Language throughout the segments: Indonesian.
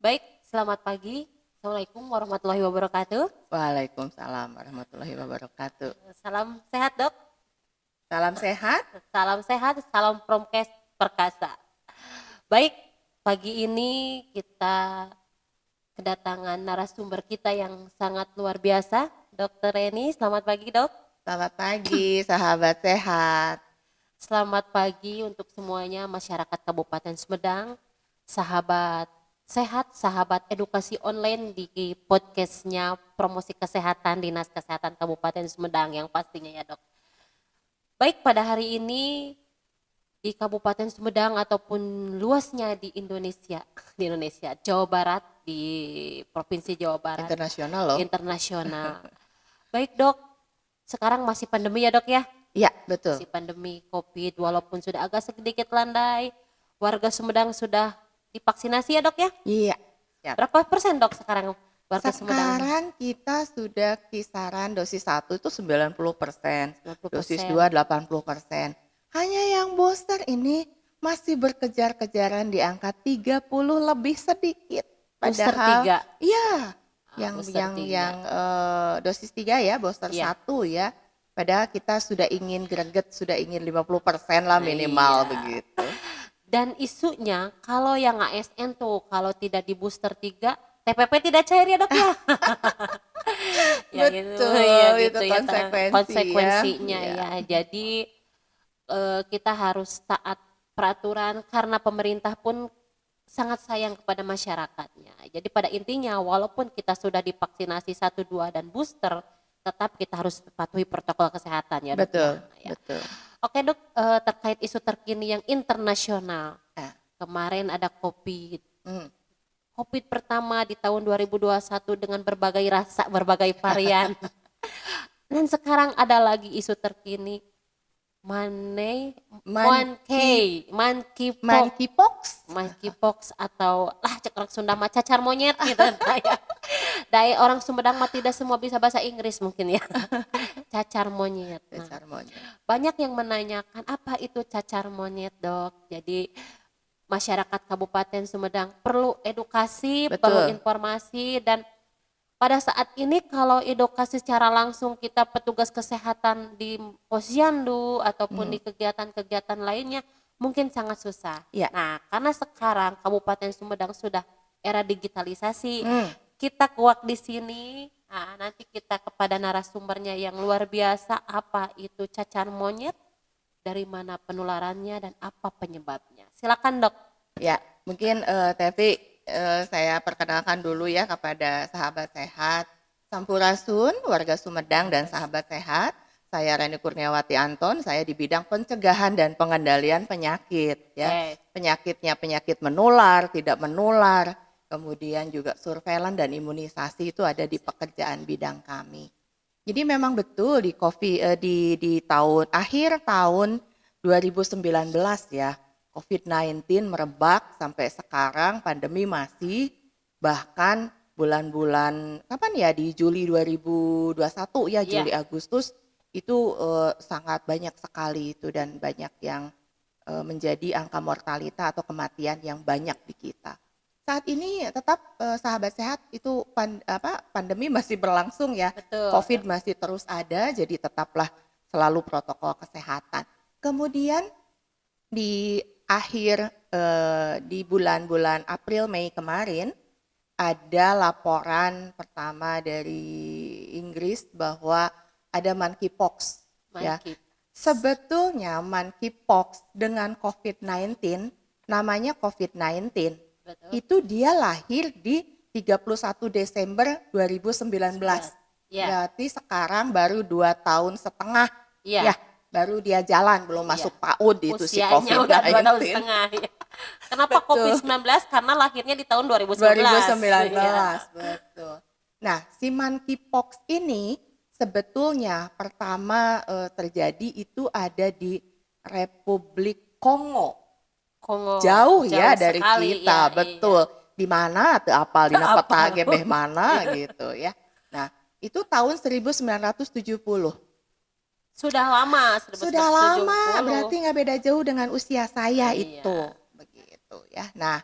Baik, selamat pagi. Assalamualaikum warahmatullahi wabarakatuh. Waalaikumsalam warahmatullahi wabarakatuh. Salam sehat, Dok. Salam sehat. Salam sehat, salam promkes perkasa. Baik, pagi ini kita kedatangan narasumber kita yang sangat luar biasa, Dokter Reni. Selamat pagi, Dok. Selamat pagi, sahabat sehat. Selamat pagi untuk semuanya masyarakat Kabupaten Sumedang, sahabat sehat, sahabat edukasi online di podcastnya Promosi Kesehatan Dinas Kesehatan Kabupaten Sumedang yang pastinya ya, Dok. Baik, pada hari ini di Kabupaten Sumedang ataupun luasnya di Indonesia, Jawa Barat, di Provinsi Jawa Barat, Internasional loh. internasional. Baik, Dok, sekarang masih pandemi ya, Dok ya? Iya, betul. Masih pandemi COVID, walaupun sudah agak sedikit landai, warga Sumedang sudah divaksinasi ya, Dok ya? Iya. Siap. Berapa persen, Dok, sekarang warga Sumedang? Sekarang kita sudah kisaran dosis 1 itu 90%, 90%. dosis 2 80%. Hanya yang booster ini masih berkejar-kejaran di angka 30 lebih sedikit. Booster Padahal 3. iya, Booster yang 3. dosis 3 ya, booster Iya. 1 ya. Padahal kita sudah ingin greget, sudah ingin 50% lah minimal Iya. begitu. Dan isunya kalau yang ASN tuh kalau tidak di booster 3, TPP tidak cair ya, Dok ya? Ya gitu, Betul, ya itu gitu ya, konsekuensinya ya. ya. Jadi kita harus taat peraturan karena pemerintah pun sangat sayang kepada masyarakatnya. Jadi pada intinya walaupun kita sudah divaksinasi 1, 2 dan booster, tetap kita harus patuhi protokol kesehatan ya, Dok. Betul, Ya. betul. Oke, Dok, terkait isu terkini yang internasional. Ya. Kemarin ada COVID. Hmm. COVID pertama di tahun 2021 dengan berbagai rasa, berbagai varian. Dan sekarang ada lagi isu terkini monkeypox atau cek orang Sunda mah cacar monyet gitu. Daya orang Sumedang mah tidak semua bisa bahasa Inggris mungkin ya. Cacar monyet. Nah, Cacar monyet. banyak yang menanyakan apa itu cacar monyet, Dok. Jadi masyarakat Kabupaten Sumedang perlu edukasi, Betul. perlu informasi, dan pada saat ini kalau edukasi secara langsung kita petugas kesehatan di posyandu ataupun di kegiatan-kegiatan lainnya mungkin sangat susah. Ya. Nah, karena sekarang Kabupaten Sumedang sudah era digitalisasi, kita kuak di sini. Nah, nanti kita kepada narasumbernya yang luar biasa, apa itu cacar monyet, dari mana penularannya dan apa penyebabnya. Silakan, Dok. Ya, mungkin Tevi saya perkenalkan dulu ya kepada sahabat sehat Sampurasun, warga Sumedang dan sahabat sehat. Saya Reni Kurniawati Anton, saya di bidang pencegahan dan pengendalian penyakit ya. Penyakitnya penyakit menular, tidak menular, kemudian juga surveillance dan imunisasi itu ada di pekerjaan bidang kami. Jadi memang betul di akhir tahun 2019 ya, COVID-19 merebak sampai sekarang, pandemi masih, bahkan bulan-bulan kapan ya, di Juli 2021 ya, Juli Agustus itu sangat banyak sekali itu, dan banyak yang menjadi angka mortalitas atau kematian yang banyak di kita. Saat ini tetap sahabat sehat itu pandemi masih berlangsung ya. Betul. COVID masih terus ada, jadi tetaplah selalu protokol kesehatan. Kemudian di akhir di bulan-bulan April Mei kemarin ada laporan pertama dari Inggris bahwa ada monkeypox. Ya. Sebetulnya monkeypox dengan COVID-19 namanya COVID-19. Betul. Itu dia lahir di 31 Desember 2019. Berarti sekarang baru 2 tahun setengah. Ya, baru dia jalan, belum masuk PAUD itu si COVID-19. Usianya udah 2 tahun setengah. Ya. Kenapa COVID-19? Karena lahirnya di tahun 2019. 2019, betul. Nah, si monkeypox ini sebetulnya pertama terjadi itu ada di Republik Kongo. Jauh ya dari kita, ya, betul. Iya. Di mana tuh apal di peta gebeh mana gitu ya. Nah, itu tahun 1970. Sudah lama, 1970. Sudah lama, berarti nggak beda jauh dengan usia saya itu, begitu ya. Nah,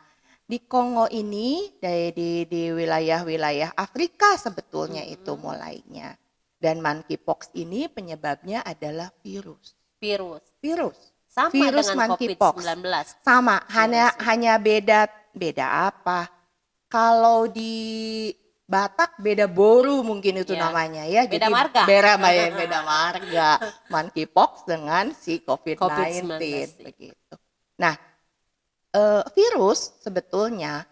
Di Kongo ini di wilayah-wilayah Afrika sebetulnya itu Mm-mm. mulainya. Dan monkeypox ini penyebabnya adalah virus. Virus. Virus. Sama Virus dengan monkeypox. COVID-19. Sama, Virusnya. hanya beda apa? Kalau di Batak beda boru mungkin itu Ya. namanya ya. Beda Jadi marga. beda marga. Monkeypox dengan si COVID-19 COVID-19. begitu. Nah, virus sebetulnya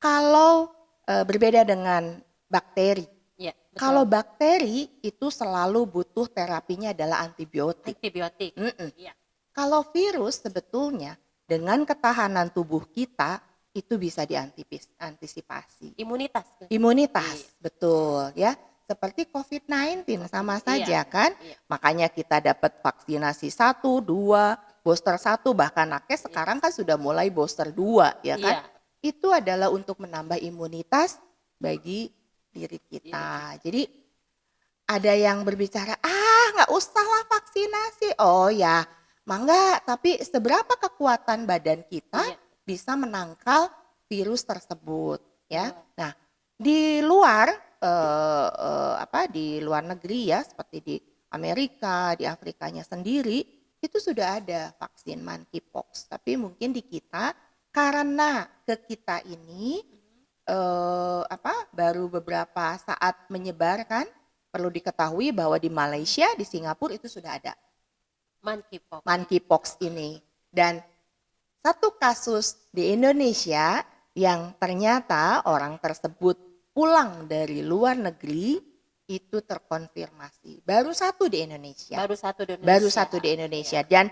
kalau berbeda dengan bakteri. Ya, betul. Kalau bakteri itu selalu butuh terapinya adalah antibiotik. Antibiotik. Mm-mm. Ya. Kalau virus sebetulnya dengan ketahanan tubuh kita itu bisa diantisipasi. Imunitas. Imunitas, betul ya. Seperti COVID-19 sama saja kan. Iya. Makanya kita dapat vaksinasi 1, 2, booster 1, bahkan nakes sekarang kan sudah mulai booster 2 ya kan. Iya. Itu adalah untuk menambah imunitas bagi diri kita. Jadi ada yang berbicara, nggak usahlah vaksinasi. Oh ya, mangga, tapi seberapa kekuatan badan kita Iya. bisa menangkal virus tersebut ya. Betul. Nah, di luar di luar negeri ya, seperti di Amerika, di Afrikanya sendiri itu sudah ada vaksin monkeypox. Tapi mungkin di kita karena ke kita ini baru beberapa saat menyebar kan, perlu diketahui bahwa di Malaysia, di Singapura itu sudah ada monkeypox ini. Dan satu kasus di Indonesia yang ternyata orang tersebut pulang dari luar negeri itu terkonfirmasi. Baru satu di Indonesia. Baru satu di Indonesia. Ya. Dan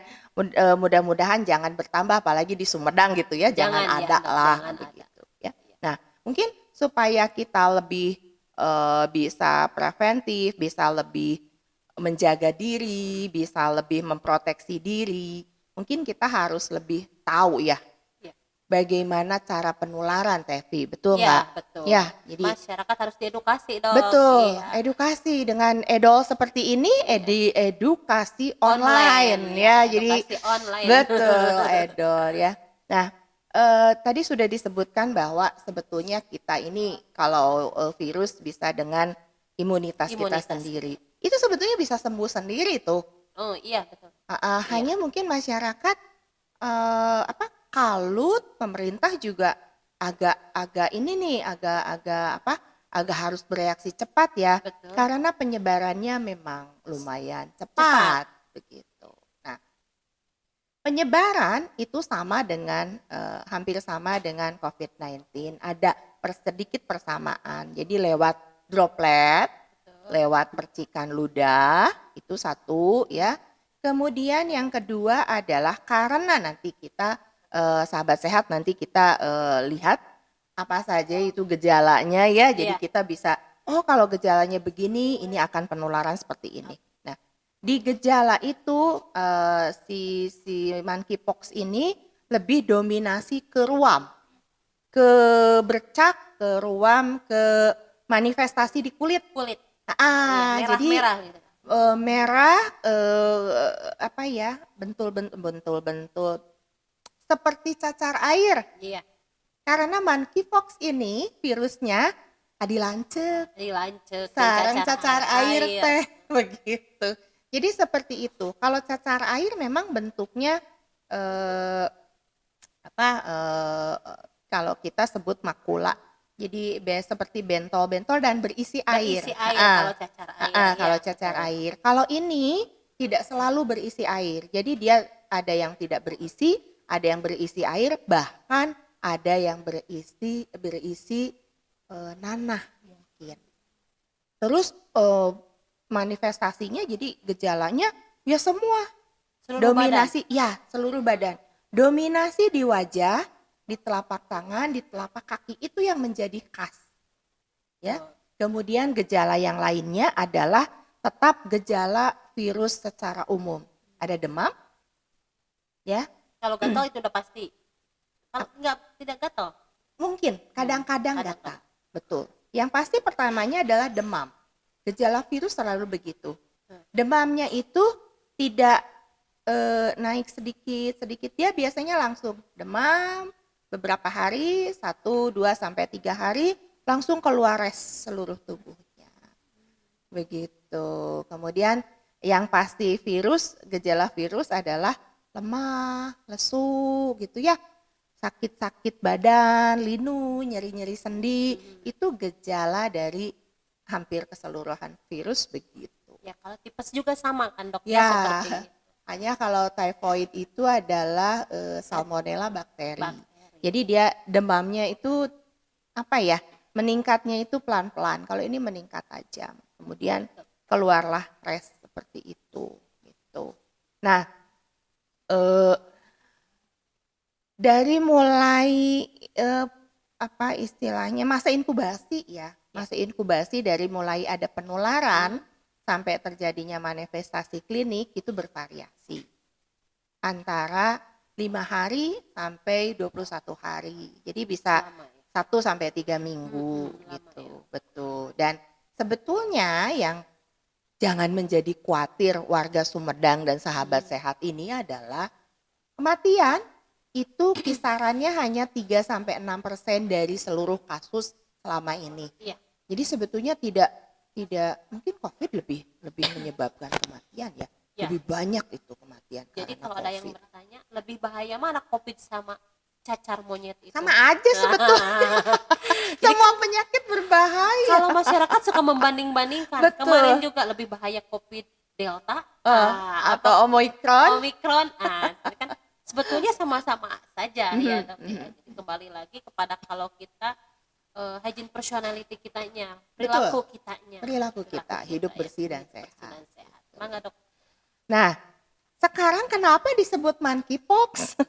mudah-mudahan jangan bertambah, apalagi di Sumedang gitu ya. Jangan ada lah begitu ya. Nah, mungkin supaya kita lebih bisa preventif, bisa lebih menjaga diri, bisa lebih memproteksi diri, mungkin kita harus lebih tahu ya bagaimana cara penularan, Tevi, betul nggak? Betul. Ya, jadi masyarakat harus diedukasi dong. Betul, edukasi dengan edol seperti ini, edukasi online ya, jadi edukasi online. Betul, edol ya. Nah, tadi sudah disebutkan bahwa sebetulnya kita ini kalau virus bisa dengan imunitas kita sendiri. Itu sebetulnya bisa sembuh sendiri tuh. Oh iya betul. Hanya mungkin masyarakat kalut, pemerintah juga agak harus bereaksi cepat ya. Betul. Karena penyebarannya memang lumayan cepat. Begitu. Nah, penyebaran itu hampir sama dengan COVID-19. Ada sedikit persamaan. Jadi lewat droplet, lewat percikan ludah, itu satu ya. Kemudian yang kedua adalah karena nanti kita sahabat sehat nanti kita lihat apa saja itu gejalanya ya. Jadi kita bisa kalau gejalanya begini, ini akan penularan seperti ini. Nah, di gejala itu si monkeypox ini lebih dominasi ke ruam, ke bercak, ke ruam, ke manifestasi di kulit. Merah, jadi merah gitu. Merah bentul-bentul seperti cacar air. Iya. Karena monkeypox ini virusnya dilancet. Sarang cacar air teh begitu. Jadi seperti itu. Kalau cacar air memang bentuknya kalau kita sebut makula. Jadi seperti bentol-bentol dan berisi air. Kalau cacar air. Kalau cacar air. Kalau ini tidak selalu berisi air. Jadi dia ada yang tidak berisi, ada yang berisi air, bahkan ada yang berisi nanah mungkin. Terus manifestasinya jadi gejalanya ya semua. Seluruh badan. Dominasi di wajah, di telapak tangan, di telapak kaki itu yang menjadi khas. Ya. Kemudian gejala yang lainnya adalah tetap gejala virus secara umum. Ada demam. Ya. Kalau gatal itu udah pasti. Kalau tidak gatal? Mungkin, kadang-kadang gatal. Betul. Yang pasti pertamanya adalah demam. Gejala virus selalu begitu. Demamnya itu tidak naik sedikit. Dia biasanya langsung demam, beberapa hari, 1, 2, sampai 3 hari, langsung keluar res seluruh tubuhnya. Begitu. Kemudian yang pasti gejala virus adalah lemah, lesu gitu ya. Sakit-sakit badan, linu, nyeri-nyeri sendi, itu gejala dari hampir keseluruhan virus begitu. Ya, kalau tipes juga sama kan dok ya Ya, seperti itu. hanya kalau typhoid itu adalah salmonella bakteri. Bakteri. Jadi dia demamnya itu apa ya, meningkatnya itu pelan-pelan. Kalau ini meningkat tajam. Kemudian keluarlah res seperti itu. Gitu. Nah, dari mulai apa istilahnya masa inkubasi ya, masa inkubasi dari mulai ada penularan sampai terjadinya manifestasi klinik itu bervariasi antara 5 hari sampai 21 hari. Jadi bisa Lama ya. 1 sampai 3 minggu Lama gitu, ya. betul. Dan sebetulnya yang jangan menjadi khawatir warga Sumedang dan sahabat sehat ini adalah kematian itu kisarannya hanya 3-6% dari seluruh kasus selama ini. Iya. Jadi sebetulnya tidak mungkin COVID lebih menyebabkan kematian ya. Ya. Lebih banyak itu kematian. Jadi karena kalau ada yang COVID. bertanya lebih bahaya mana COVID sama cacar monyet itu? Sama aja sebetulnya. Semua penyakit berbahaya. Kalau masyarakat suka membanding-bandingkan, Betul. kemarin juga lebih bahaya COVID Delta atau Omicron. Omicron. Kan sebetulnya sama-sama saja ya dok ya. Jadi kembali lagi kepada kalau kita hygiene personality kitanya, perilaku kitanya. Perilaku kita, hidup ya, bersih dan hidup bersih sehat. dan sehat. Mangga dok. Nah, sekarang kenapa disebut monkeypox?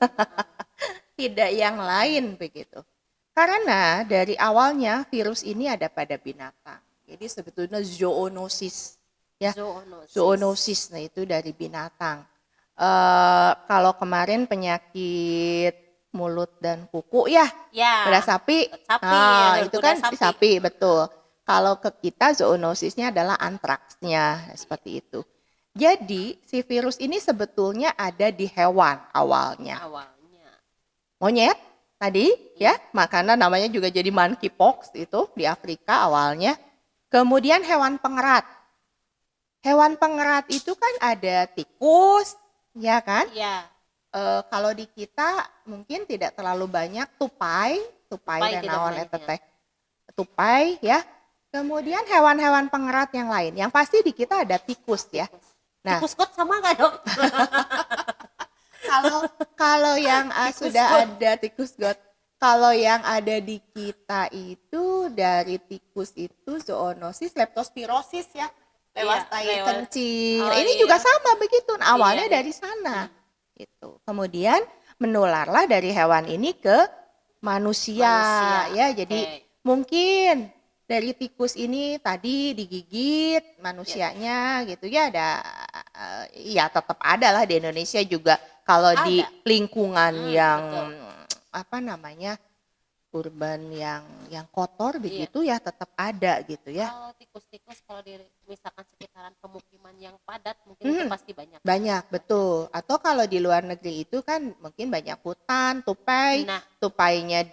Tidak yang lain begitu. Karena dari awalnya virus ini ada pada binatang. Jadi sebetulnya zoonosis. Ya, zoonosis. Nah itu dari binatang. Kalau kemarin penyakit mulut dan kuku ya, pada sapi. Itu kan sapi, betul. Kalau ke kita zoonosisnya adalah antraksnya, seperti itu. Jadi si virus ini sebetulnya ada di hewan awalnya. Monyet tadi ya, makanya namanya juga jadi monkeypox itu di Afrika awalnya. Kemudian hewan pengerat. Hewan pengerat itu kan ada tikus, ya kan? Iya. Kalau di kita mungkin tidak terlalu banyak tupai renawan eteteh. Tupai ya. Kemudian hewan-hewan pengerat yang lain. Yang pasti di kita ada tikus ya. Nah, tikus got sama nggak dok? Kalau yang sudah ada tikus got, kalau yang ada di kita itu dari tikus itu zoonosis leptospirosis ya, lewat tai kencing. Ini juga sama begitu. Nah, awalnya dari sana. Gitu. Kemudian menularlah dari hewan ini ke manusia. Ya. Jadi mungkin dari tikus ini tadi digigit manusianya gitu ya, ada ya tetap ada lah di Indonesia juga kalau di lingkungan yang apa namanya urban yang kotor begitu ya tetap ada gitu ya. Kalau tikus-tikus kalau di misalkan sekitaran pemukiman yang padat mungkin itu pasti banyak. Banyak, betul. Atau kalau di luar negeri itu kan mungkin banyak hutan, tupai, tupainya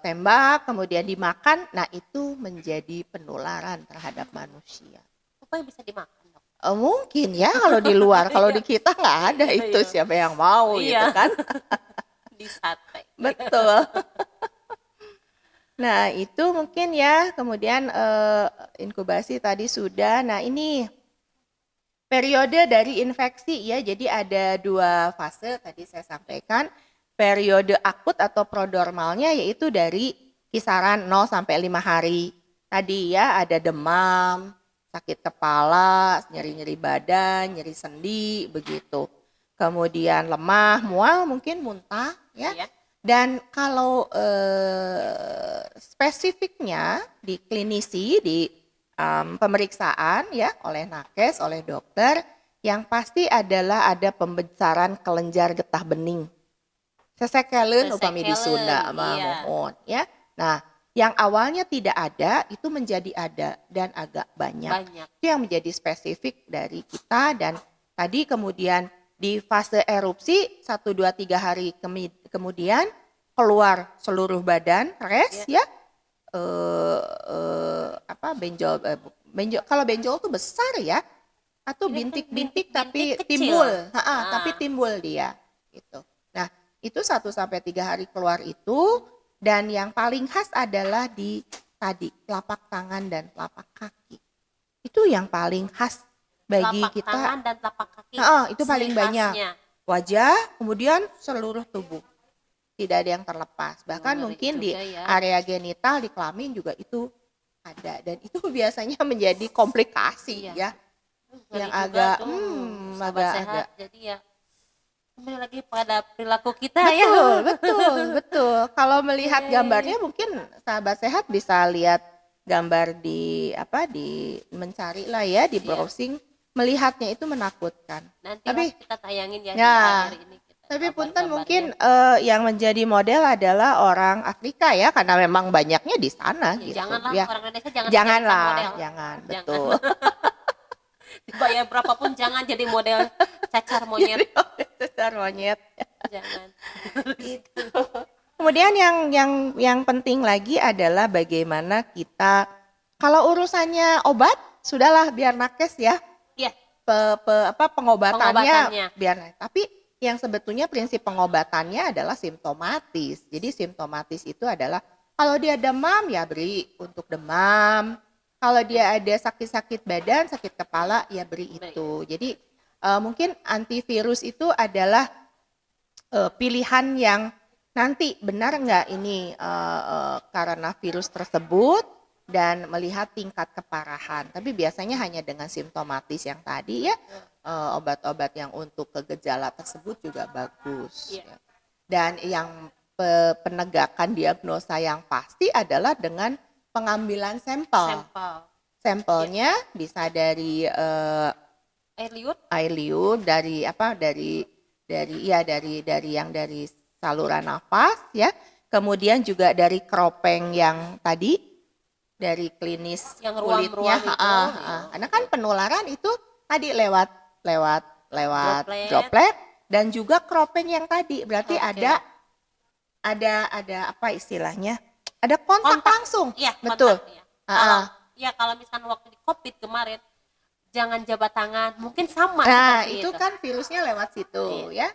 tembak kemudian dimakan, nah itu menjadi penularan terhadap manusia. Tupai bisa dimakan dok? Mungkin ya kalau di luar, kalau di kita nggak ada itu siapa yang mau gitu kan? Di sate. Betul. Nah itu mungkin ya, kemudian inkubasi tadi sudah. Nah ini periode dari infeksi ya, jadi ada 2 fase tadi saya sampaikan. Periode akut atau prodromalnya yaitu dari kisaran 0 sampai 5 hari. Tadi ya ada demam, sakit kepala, nyeri-nyeri badan, nyeri sendi begitu. Kemudian lemah, mual, mungkin muntah ya. Dan kalau spesifiknya di klinisi di pemeriksaan ya oleh nakes, oleh dokter, yang pasti adalah ada pembesaran kelenjar getah bening. Sesekelen upami di Sunda mohon ya. Nah, yang awalnya tidak ada itu menjadi ada dan agak banyak. Itu yang menjadi spesifik dari kita dan tadi kemudian Di fase erupsi 1, 2, 3 hari kemudian keluar seluruh badan, rest ya. Benjol, kalau benjol tuh besar ya, atau Ini kan bintik-bintik tapi bintik-bintik timbul, kecil. tapi timbul dia gitu. Nah, itu 1 sampai 3 hari keluar itu, dan yang paling khas adalah di tadi telapak tangan dan telapak kaki. Itu yang paling khas bagi Telapak kita. tangan dan telapak kaki. Itu paling ciri banyak. khasnya. Wajah, kemudian seluruh tubuh. Tidak ada yang terlepas. Bahkan Ngeri mungkin di juga ya. area genital, di kelamin juga itu ada. Dan itu biasanya menjadi komplikasi Iya. ya. Ngeri Yang juga agak, tuh, sahabat agak. sehat. Jadi ya kembali lagi pada perilaku kita ya. Betul. Kalau melihat Oke. gambarnya mungkin sahabat sehat bisa lihat gambar di mencari lah ya, di Iya. browsing. Melihatnya itu menakutkan. Nanti Tapi kita tayangin ya, ya, di akhir ini. tapi punten gambar-gambarnya. mungkin yang menjadi model adalah orang Afrika ya, karena memang banyaknya di sana Ya, gitu. janganlah Ya. orang Indonesia jangan dijadikan Janganlah, model. jangan, Jangan. betul. Dibayar berapapun jangan jadi model cacar monyet. Cacar monyet. Jangan. Itu. Kemudian yang penting lagi adalah bagaimana kita, kalau urusannya obat sudahlah biar nakes ya. Iya. Pengobatannya biar. Tapi yang sebetulnya prinsip pengobatannya adalah simptomatis. Jadi simptomatis itu adalah kalau dia demam ya beri untuk demam. Kalau dia ada sakit-sakit badan, sakit kepala ya beri itu. Jadi mungkin antivirus itu adalah pilihan yang nanti benar nggak ini karena virus tersebut, dan melihat tingkat keparahan. Tapi biasanya hanya dengan simptomatis yang tadi ya, obat-obat yang untuk gejala tersebut juga bagus. Iya. Dan yang penegakan diagnosa yang pasti adalah dengan pengambilan sampel. Sampelnya bisa dari air liur, dari saluran nafas ya. Kemudian juga dari kropeng yang tadi, dari klinis yang kulitnya. ruam-ruam itu. Karena kan penularan itu tadi lewat Droplet. droplet dan juga kropeng yang tadi. Berarti Oke. ada apa istilahnya? Ada kontak langsung. Iya, betul. Kontak, ya. Kalau misalkan waktu di COVID kemarin jangan jabat tangan, mungkin sama Nah, seperti itu kan virusnya lewat situ ya.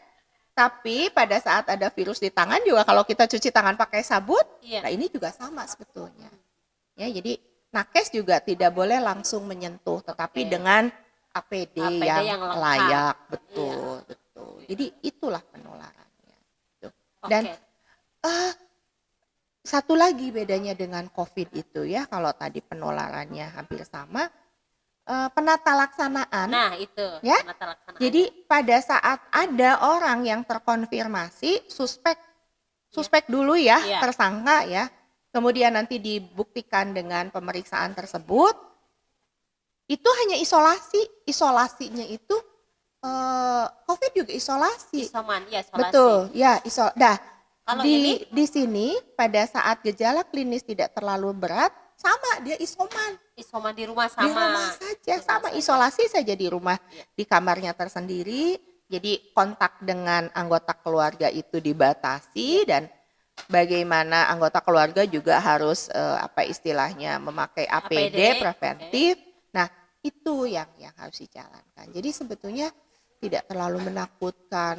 Tapi pada saat ada virus di tangan juga, kalau kita cuci tangan pakai sabun, Iya. nah ini juga sama sebetulnya. Ya, jadi nakes juga tidak boleh langsung menyentuh, tetapi dengan APD yang lengkap. layak, betul. Jadi itulah penularannya. Tuh. Dan satu lagi bedanya dengan COVID itu ya, kalau tadi penularannya hampir sama, penata laksanaan. Nah, itu. Ya. Penata laksanaan. Jadi pada saat ada orang yang terkonfirmasi, suspek dulu ya, Iya. tersangka ya. Kemudian nanti dibuktikan dengan pemeriksaan tersebut, itu hanya isolasi. Isolasinya itu COVID juga isolasi. Isoman, ya, isolasi. Betul, ya Kalau di sini pada saat gejala klinis tidak terlalu berat, sama dia isoman di rumah sama. Di rumah saja, sama isolasi saja di rumah, di kamarnya tersendiri. Jadi kontak dengan anggota keluarga itu dibatasi, dan bagaimana anggota keluarga juga harus memakai APD preventif. Nah, itu yang harus dijalankan. Jadi sebetulnya tidak terlalu menakutkan.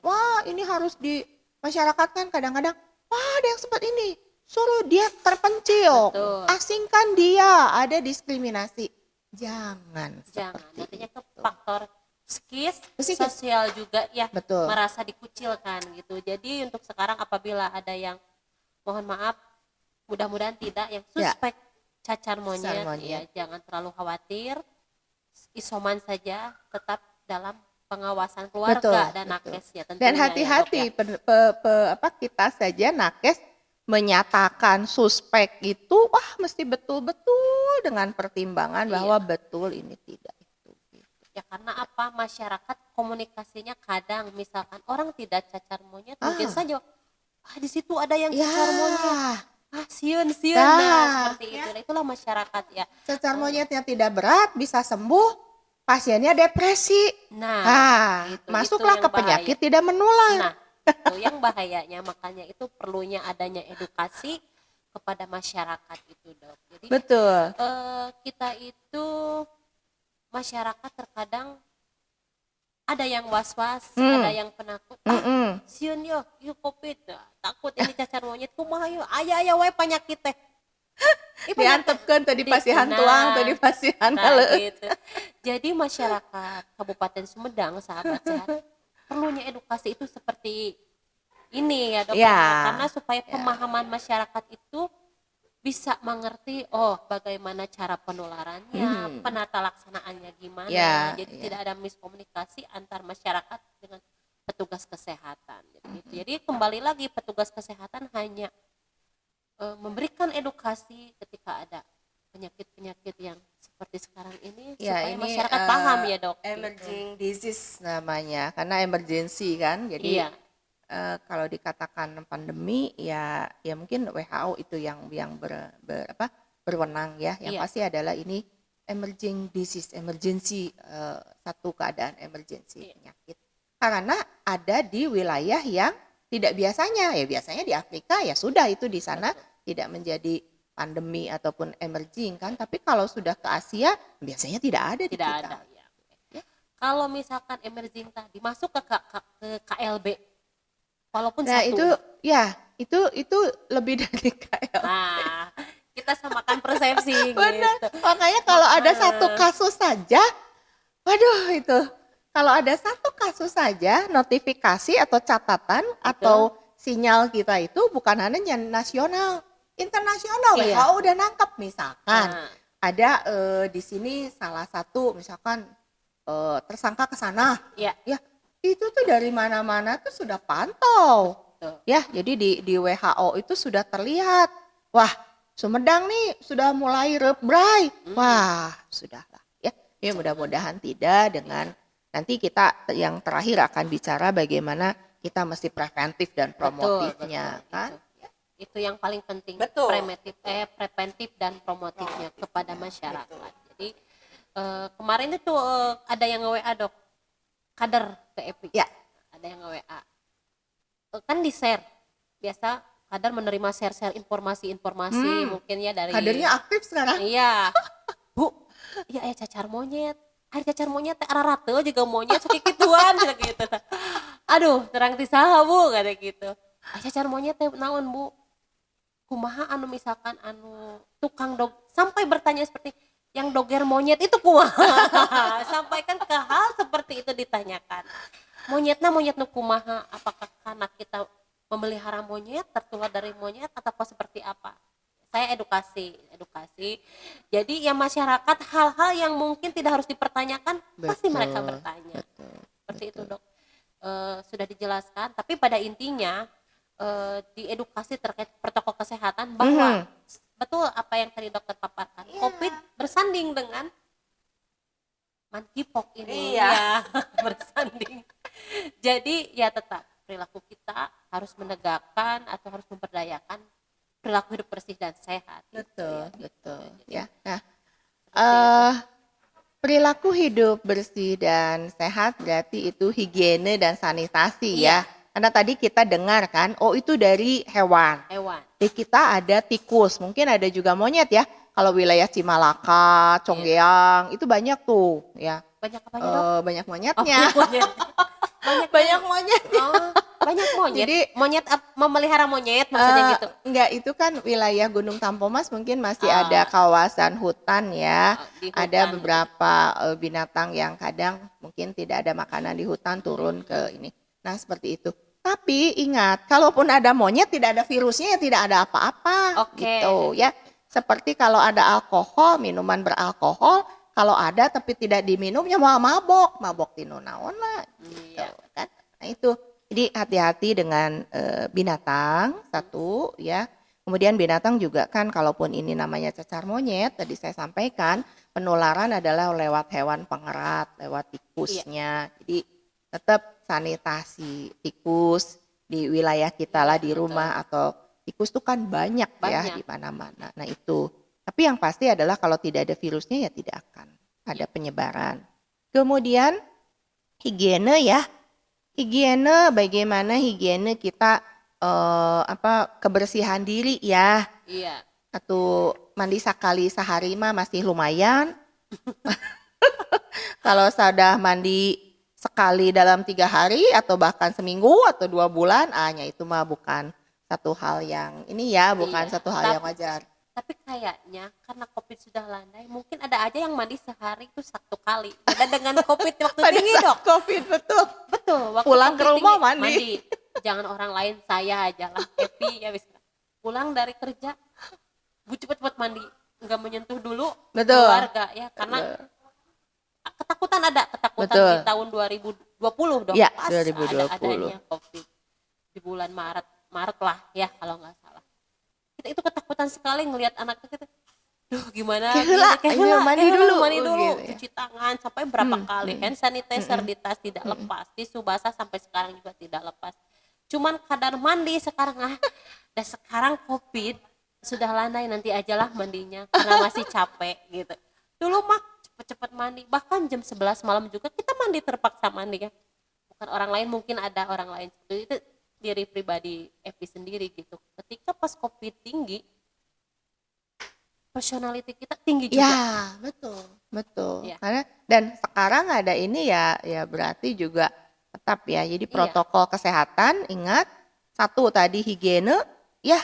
Wah, ini harus dimasyarakatkan. Kadang-kadang, wah ada yang seperti ini, suruh dia terpencil, Betul. asingkan dia, ada diskriminasi. Jangan seperti Nantinya ke itu. faktor psikis, Psikis. sosial juga ya, Betul. merasa dikucilkan gitu. Jadi untuk sekarang apabila ada yang, mohon maaf, mudah-mudahan tidak, yang suspek cacar monyet, ya jangan terlalu khawatir, isoman saja, tetap dalam pengawasan keluarga dan nakes ya tentunya. Dan hati-hati kita saja nakes menyatakan suspek itu, wah mesti betul-betul dengan pertimbangan bahwa betul ini tidak itu. Ya karena apa, masyarakat komunikasinya kadang misalkan orang tidak cacar monyet, mungkin saja di situ ada yang cacar monyet. Sieun nah seperti itu. Itulah masyarakat ya. Cacar monyetnya tidak berat, bisa sembuh, pasiennya depresi. Nah, itu Masuklah yang ke penyakit bahaya. tidak menular. Nah, itu yang bahayanya, makanya itu perlunya adanya edukasi kepada masyarakat itu, Dok. Jadi Betul. kita itu masyarakat terkadang ada yang was-was, ada yang penakut. Mm-mm. Sieun yo, yuk COVID, takut ini cacar monyet kumaha yo. Aya we penyakit teh. Diantepkeun tadi pasihan tuang, tadi pasihan Nah, gitu. Jadi masyarakat Kabupaten Sumedang, sahabat sehat, perlunya edukasi itu seperti ini ya, Dok. Ya. Karena supaya pemahaman masyarakat itu bisa mengerti bagaimana cara penularannya, penata laksanaannya gimana. Ya, Jadi tidak ada miskomunikasi antar masyarakat dengan petugas kesehatan. Jadi kembali lagi petugas kesehatan hanya memberikan edukasi ketika ada penyakit-penyakit yang seperti sekarang ini supaya ini masyarakat paham ya, Dok. emerging disease namanya, karena emergency kan. Jadi Iya. kalau dikatakan pandemi ya mungkin WHO itu yang berwenang ya. Yang Iya. pasti adalah ini emerging disease, emergency, satu keadaan emergency penyakit. Karena ada di wilayah yang tidak biasanya, ya biasanya di Afrika ya sudah itu di sana tidak menjadi pandemi ataupun emerging kan. Tapi kalau sudah ke Asia biasanya tidak ada di Tidak kita. ada ya. Kalau misalkan emerging tadi masuk ke KLB, walaupun Nah satu. itu lebih dari KL. Nah, kita samakan persepsi Benar. gitu. Makanya kalau ada satu kasus saja, waduh itu. Kalau ada satu kasus saja, notifikasi atau catatan atau sinyal kita itu bukan hanya nasional, internasional. Iya. WHO udah nangkep misalkan. Ada di sini salah satu misalkan tersangka ke sana. Iya. Ya, itu tuh dari mana-mana tuh sudah pantau. Ya, jadi di WHO itu sudah terlihat. Wah, Sumedang nih sudah mulai rebray. Wah, sudahlah ya. Ya mudah-mudahan tidak dengan nanti kita yang terakhir akan bicara bagaimana kita mesti preventif dan promotifnya betul, kan. Itu yang paling penting. Betul. Preventif dan promotifnya kepada masyarakat. Jadi kemarin itu ada yang nge-WA, Dok. Kader ke EPI. Ya. Ada yang nge-WA. Kan di-share. Biasa kader menerima share-share informasi mungkin ya dari Kadernya aktif sekarang. Iya. Bu, ya cacar monyet. Hari cacar monyet teh ararate juga monyet sakikituan gitu. Aduh, terang ti saha Bu kata gitu. Cacar monyet teh naon Bu? Kumaha anu misalkan anu tukang sampai bertanya seperti yang doger monyet itu kumaha? Sampaikan ke hal seperti itu ditanyakan. Monyetna monyet nu kumaha? Apakah karena kita memelihara monyet, tertular dari monyet atau seperti apa? Saya edukasi. Jadi ya masyarakat hal-hal yang mungkin tidak harus dipertanyakan pasti mereka bertanya. Seperti itu, Dok. Sudah dijelaskan, tapi pada intinya diedukasi terkait protokol kesehatan bahwa betul apa yang tadi dokter paparkan. COVID bersanding dengan monkeypox ini ya bersanding. Jadi ya tetap perilaku kita harus menegakkan atau harus memperdayakan perilaku hidup bersih dan sehat. Betul. Ya. Nah, Seperti perilaku hidup bersih dan sehat berarti itu higiene dan sanitasi ya. Karena tadi kita dengar kan, itu dari hewan. Di kita ada tikus, mungkin ada juga monyet ya. Kalau wilayah Cimalaka, Conggeang, itu banyak tuh ya. Banyak apanya, Dok? Banyak monyetnya. Banyak monyetnya. Banyak monyet. Jadi monyet memelihara monyet maksudnya gitu. Enggak, itu kan wilayah Gunung Tampomas mungkin masih ada kawasan hutan ya. Ada beberapa binatang yang kadang mungkin tidak ada makanan di hutan turun ke ini. Nah, seperti itu. Tapi ingat, kalaupun ada monyet tidak ada virusnya ya tidak ada apa-apa gitu ya. Seperti kalau ada alkohol, minuman beralkohol, kalau ada tapi tidak diminumnya mau mabok tinunaon lah gitu kan. Nah, itu. Jadi hati-hati dengan binatang satu ya. Kemudian binatang juga kan kalaupun ini namanya cacar monyet, tadi saya sampaikan penularan adalah lewat hewan pengerat, lewat tikusnya. Jadi tetap sanitasi tikus di wilayah kita lah di rumah atau tikus itu kan banyak ya di mana-mana. Nah itu. Tapi yang pasti adalah kalau tidak ada virusnya ya tidak akan ada penyebaran. Kemudian higiene ya. Higiene, bagaimana higiene kita kebersihan diri ya. Iya. Atau mandi sekali sehari mah masih lumayan. Kalau sudah mandi sekali dalam 3 hari atau bahkan seminggu atau 2 bulan, itu mah bukan satu hal yang ini ya, bukan Iya. satu hal yang wajar. Tapi kayaknya karena COVID sudah landai, mungkin ada aja yang mandi sehari itu 1 kali. Beda dengan COVID waktu Pada tinggi, saat Dok. COVID, betul. Betul, waktu Pulang ke COVID rumah tinggi, mandi. Jangan orang lain, saya aja lah. Happy ya wis. Pulang dari kerja, bu cepet-cepet mandi, nggak menyentuh dulu Betul. keluarga ya, karena ketakutan Betul. di tahun 2020 dong. Ya, Pas 2020. adanya COVID di bulan Maret lah ya kalau nggak salah. Kita itu ketakutan sekali ngelihat anak kita. Duh gimana? Mandi dulu. Gitu ya. Gitu. Cuci tangan sampai berapa kali. Hand sanitizer di tas tidak lepas, tisu basah sampai sekarang juga tidak lepas. Cuman kadar mandi sekarang dan sekarang COVID sudah landai, nanti ajalah mandinya karena masih capek gitu. Dulu mah cepet-cepet mandi, bahkan jam 11 malam juga kita mandi, terpaksa mandi ya. Bukan orang lain, mungkin ada orang lain itu diri pribadi Evi sendiri gitu. Ketika pas COVID tinggi, personality kita tinggi juga. Ya, betul. Ya. Karena dan sekarang ada ini ya berarti juga tetap ya. Jadi protokol kesehatan, ingat, 1 tadi higiene ya.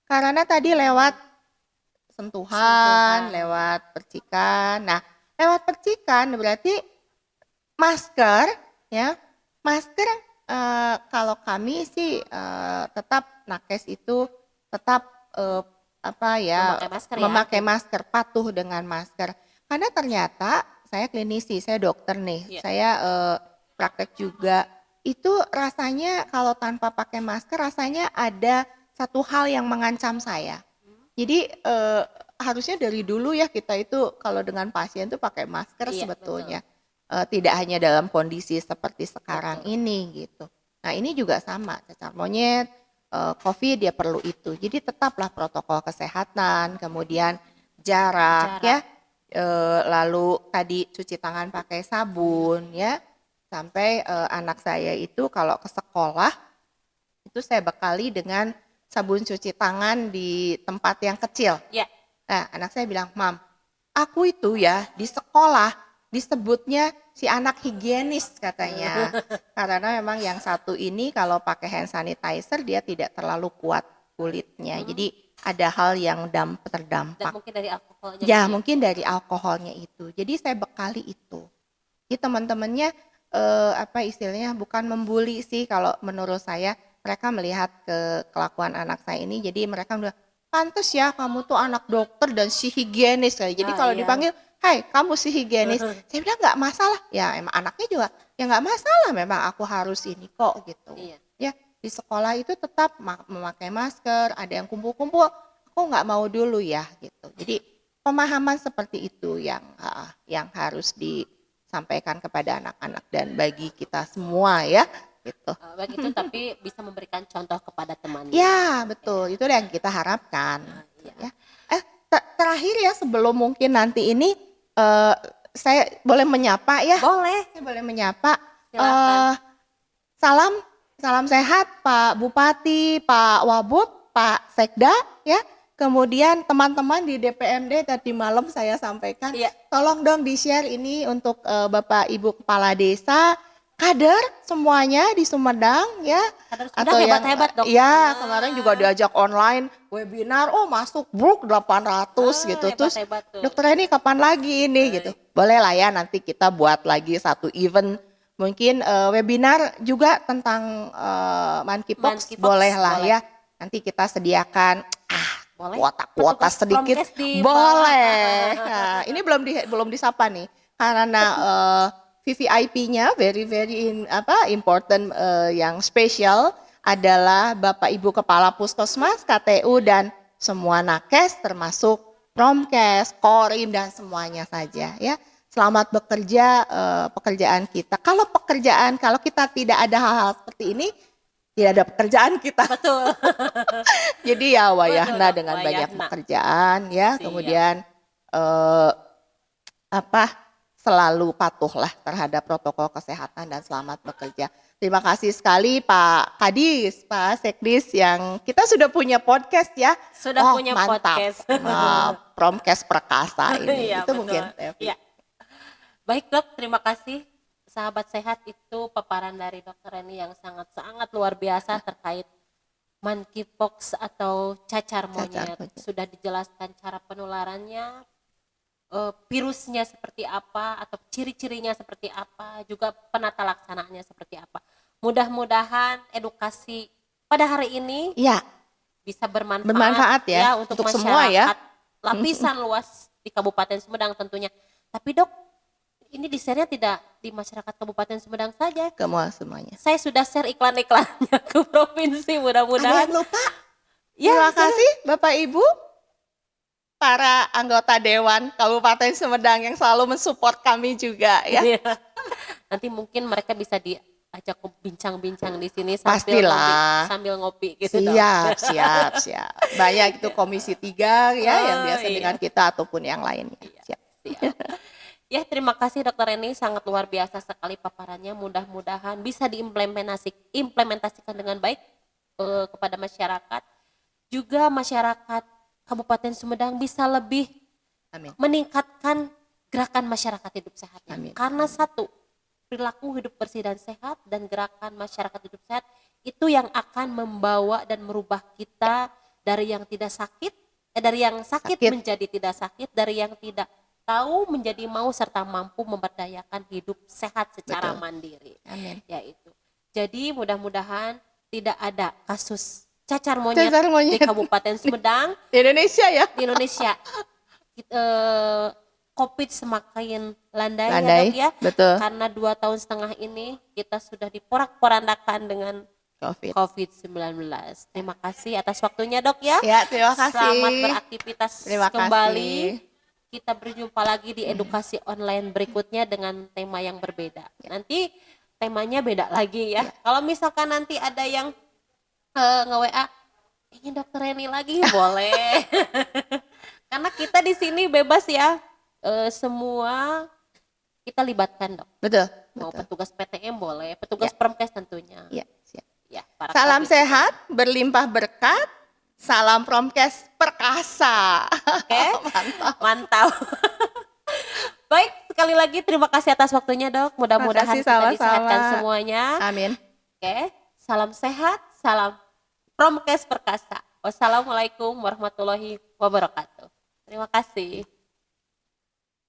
Karena tadi lewat sentuhan, lewat percikan. Nah, lewat percikan berarti masker ya. Masker kalau kami sih tetap nakes itu tetap memakai masker, patuh dengan masker. Karena ternyata saya klinisi, saya dokter nih, saya praktek juga. Itu rasanya kalau tanpa pakai masker rasanya ada satu hal yang mengancam saya. Jadi harusnya dari dulu ya kita itu kalau dengan pasien tuh pakai masker sebetulnya. Tidak hanya dalam kondisi seperti sekarang ini gitu. Nah ini juga sama, cacar monyet, COVID ya perlu itu. Jadi tetaplah protokol kesehatan, kemudian jarak. Ya, lalu tadi cuci tangan pakai sabun ya. Sampai anak saya itu kalau ke sekolah itu saya bekali dengan sabun cuci tangan di tempat yang kecil. Ya. Nah, anak saya bilang, "Mam, aku itu ya di sekolah disebutnya si anak higienis," katanya. Karena memang yang satu ini kalau pakai hand sanitizer dia tidak terlalu kuat kulitnya. Jadi ada hal yang terdampak. Dan mungkin dari alkoholnya. Ya, mungkin dari alkoholnya itu. Jadi saya bekali itu. Jadi teman-temannya istilahnya bukan membuli sih kalau menurut saya. Mereka melihat kelakuan anak saya ini, jadi mereka bilang, pantes ya kamu tuh anak dokter dan si higienis. Jadi kalau dipanggil, hai kamu si higienis, saya bilang nggak masalah. Ya emang anaknya juga, ya nggak masalah, memang aku harus ini kok gitu. Ya di sekolah itu tetap memakai masker, ada yang kumpul-kumpul, aku nggak mau dulu ya gitu. Jadi pemahaman seperti itu yang harus disampaikan kepada anak-anak dan bagi kita semua ya. Gitu. Baik itu tapi bisa memberikan contoh kepada temannya. Ya betul, itu yang kita harapkan. Ya. Terakhir ya sebelum mungkin nanti ini saya boleh menyapa ya? Boleh. Saya boleh menyapa. Silakan. Salam sehat Pak Bupati, Pak Wabub, Pak Sekda ya. Kemudian teman-teman di DPMD tadi malam saya sampaikan, tolong dong di-share ini untuk Bapak Ibu Kepala Desa, kader semuanya di Sumedang ya. Kader atau hebat-hebat dong. Ya, kemarin juga diajak online webinar, masuk book 800 gitu. Terus dokter ini kapan lagi ini gitu. Boleh lah ya nanti kita buat lagi satu event mungkin webinar juga tentang monkeypox, boleh lah ya. Nanti kita sediakan kuota sedikit. Boleh. Nah, ini belum disapa nih karena VVIP-nya very important yang spesial adalah Bapak Ibu Kepala Puskesmas, KTU dan semua nakes termasuk Promkes, Korim dan semuanya saja ya. Selamat bekerja pekerjaan kita. Kalau kita tidak ada hal-hal seperti ini, tidak ada pekerjaan kita. Betul. Jadi ya wayahna dengan banyak pekerjaan ya. Kemudian selalu patuhlah terhadap protokol kesehatan dan selamat bekerja. Terima kasih sekali Pak Kadis, Pak Sekdis yang kita sudah punya podcast ya. Sudah Oh, punya mantap. podcast. Promkes Perkasa ini. Iya, Itu betul. mungkin Tevi. Iya. Baik dok, terima kasih. Sahabat sehat, itu paparan dari dokter Reni yang sangat-sangat luar biasa terkait monkeypox atau cacar monyet. monyet. Sudah dijelaskan cara penularannya, virusnya seperti apa atau ciri-cirinya seperti apa, juga penata laksanaannya seperti apa. Mudah-mudahan edukasi pada hari ini Iya, bisa bermanfaat, bermanfaat ya, untuk untuk masyarakat semua ya. lapisan luas di Kabupaten Sumedang tentunya. Tapi dok, ini di share-nya tidak di masyarakat Kabupaten Sumedang saja. Semuanya. Saya sudah share iklan-iklannya ke provinsi, Ada mudah-mudahan. yang lupa? Ya, Terima kasih Bapak Ibu, para anggota Dewan Kabupaten Sumedang yang selalu mensupport kami juga ya. Iya. Nanti mungkin mereka bisa diajak bincang-bincang di sini Pastilah. sambil ngopi gitu dok. Siap. Banyak itu Komisi 3 ya yang biasa iya. dengan kita ataupun yang lainnya. Siap. Siap. Ya, terima kasih dokter Reni, sangat luar biasa sekali paparannya. Mudah-mudahan bisa diimplementasikan dengan baik kepada masyarakat. Juga masyarakat Kabupaten Sumedang bisa lebih Amin. meningkatkan gerakan masyarakat hidup sehatnya. Amin. Karena satu, perilaku hidup bersih dan sehat dan gerakan masyarakat hidup sehat itu yang akan membawa dan merubah kita dari yang tidak sakit, dari yang sakit menjadi tidak sakit, dari yang tidak tahu menjadi mau, serta mampu memberdayakan hidup sehat secara mandiri. Amin. Yaitu. Jadi mudah-mudahan tidak ada kasus cacar monyet di Kabupaten Sumedang, Di Indonesia ya. di Indonesia. COVID semakin landai, ya Landai, dok ya. betul. Karena 2,5 tahun ini kita sudah diporak-porandakan dengan COVID-19. Terima kasih atas waktunya dok ya. Ya, terima kasih. Selamat beraktivitas Terima kembali. kasih. Kita berjumpa lagi di edukasi online berikutnya dengan tema yang berbeda. Nanti temanya beda lagi ya. Kalau misalkan nanti ada yang nge-WA, ingin dokter Reni lagi, boleh. Karena kita di sini bebas ya, semua kita libatkan dok. Betul. Mau petugas PTM boleh, petugas Promkes tentunya. Ya, siap. Ya, para Salam kabit. sehat, berlimpah berkat. Salam Promkes Perkasa. Oke, mantap. Baik, sekali lagi terima kasih atas waktunya dok. Mudah-mudahan kita disehatkan semuanya. Amin. Oke, salam sehat, salam Promkes Perkasa. Wassalamualaikum warahmatullahi wabarakatuh. Terima kasih.